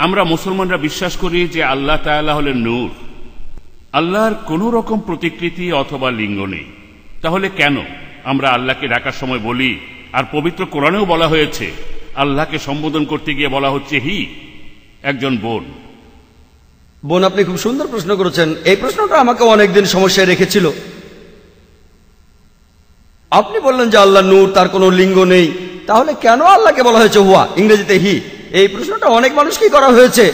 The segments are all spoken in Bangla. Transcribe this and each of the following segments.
আমরা মুসলমানরা বিশ্বাস করি যে আল্লাহ তাআলা হলেন নূর। আল্লাহর কোন রকম প্রতিকৃতি অথবা লিঙ্গ নেই। তাহলে কেন আমরা আল্লাহকে ডাকার সময় বলি, আর পবিত্র কোরআনেও বলা হয়েছে আল্লাহকে সম্বোধন করতে গিয়ে বলা হচ্ছে হি? একজন বোন, আপনি খুব সুন্দর প্রশ্ন করেছেন। এই প্রশ্নটা আমাকে অনেকদিন সমস্যায় রেখেছিল। আপনি বললেন যে আল্লাহ নূর, তার কোনো লিঙ্গ নেই, তাহলে কেন আল্লাহকে বলা হয়েছে হুয়া, ইংরেজিতে হি? এই প্রশ্নটা অনেক মানুষকেই করা হয়েছে।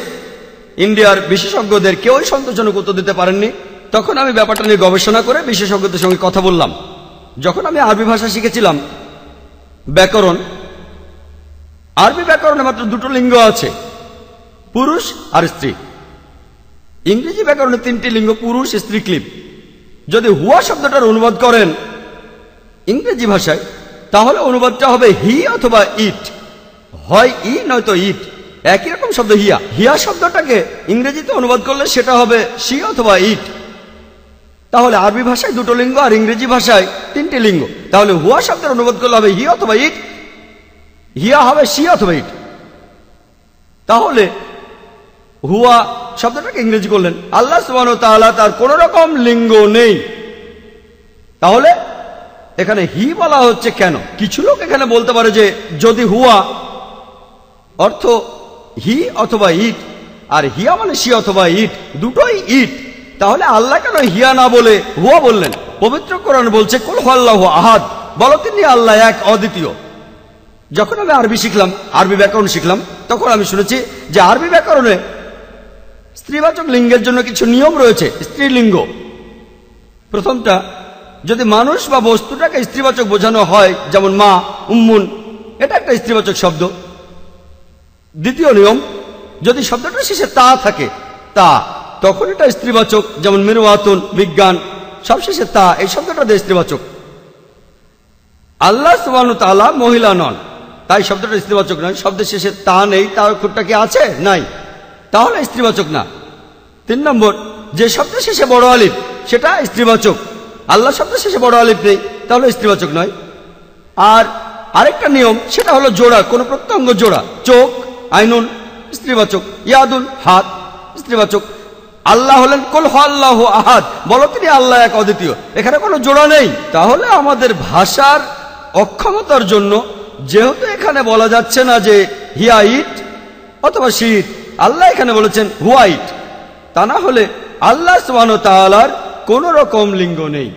ইন্ডিয়ার বিশেষজ্ঞদের কেউই সন্তোষজনক উত্তর দিতে পারেননি। তখন আমি ব্যাপারটা নিয়ে গবেষণা করে বিশেষজ্ঞদের সঙ্গে কথা বললাম। যখন আমি আরবি ভাষা শিখেছিলাম, ব্যাকরণ, আরবি ব্যাকরণে মাত্র দুটো লিঙ্গ আছে, পুরুষ আর স্ত্রী। ইংরেজি ব্যাকরণে তিনটি লিঙ্গ, পুরুষ, স্ত্রী, ক্লিব। যদি হুয়া শব্দটার অনুবাদ করেন ইংরেজি ভাষায়, তাহলে অনুবাদটা হবে হি অথবা ইট, হয় ই নয়তো ইট। একই রকম শব্দ হিয়া, হিয়া শব্দটাকে ইংরেজিতে অনুবাদ করলে সেটা হবে সি অথবা ইট। তাহলে আরবি ভাষায় দুটো লিঙ্গ আর ইংরেজি ভাষায় তিনটি লিঙ্গ। তাহলে হুয়া শব্দের অনুবাদ করলে হবে হি অথবা ইট, হিয়া হবে সি অথবা ইট। তাহলে হুয়া শব্দটাকে ইংরেজি করলেন। আল্লাহ সুবহানাহু ওয়া তাআলা তার কোন রকম লিঙ্গ নেই, তাহলে এখানে হি বলা হচ্ছে কেন? কিছু লোক এখানে বলতে পারে যে যদি হুয়া অর্থ হি অথবা ইট, আর হিয়া মানে সি অথবা ইট, দুটোই ইট, তাহলে আল্লাহ কেন হিয়া না বলে হুয়া বললেন? পবিত্র কোরআন বলছে কুল হুয়াল্লাহু আহাদ, বলো তিনি আল্লাহ এক, অদ্বিতীয়। যখন আমি আরবি শিখলাম, আরবি ব্যাকরণ শিখলাম, তখন আমি শুনেছি যে আরবি ব্যাকরণে স্ত্রীবাচক লিঙ্গের জন্য কিছু নিয়ম রয়েছে। স্ত্রীলিঙ্গ প্রথমটা, যদি মানুষ বা বস্তুটাকে স্ত্রীবাচক বোঝানো হয়, যেমন মা, উম্মুন, এটা একটা স্ত্রীবাচক শব্দ। দ্বিতীয় নিয়ম, যদি শব্দটা শেষে তা থাকে, তা, তখন এটা স্ত্রীবাচক, যেমন মিরওয়াতুন, বিজ্ঞান, সব শেষে তা, এই শব্দটা দিয়ে স্ত্রীবাচক। আল্লাহ সুবহানাহু ওয়া তাআলা মহিলা নন, তাই শব্দটা স্ত্রীবাচক নয়। শব্দের শেষে তা নেই, তার অক্ষরটা কি আছে? নাই, তাহলে স্ত্রীবাচক না। 3 নম্বর, যে শব্দের শেষে বড় আলিফ সেটা স্ত্রীবাচক। আল্লাহ শব্দের শেষে বড় আলিফ নেই, তাহলে স্ত্রীবাচক নয়। আর আরেকটা নিয়ম, সেটা হলো জোড়া, কোন প্রত্যঙ্গ জোড়া। চোখ, আইনুন, স্ত্রীবাচক। ইয়াদুন, হাত, স্ত্রীবাচক। আল্লাহ হলেন কুল হুয়াল্লাহু আহাদ, বলো তিনি আল্লাহ এক, অদ্বিতীয়। এখানে কোনো জোড়া নেই। তাহলে আমাদের ভাষার অক্ষমতার জন্য, যেহেতু এখানে বলা যাচ্ছে না যে হিয়া ইট অথবা সি ইট, আল্লাহ এখানে বলেছেন হুয়া ইট, তা না হলে আল্লাহ সুবহানাহু ওয়া তাআলার কোন রকম লিঙ্গ নেই।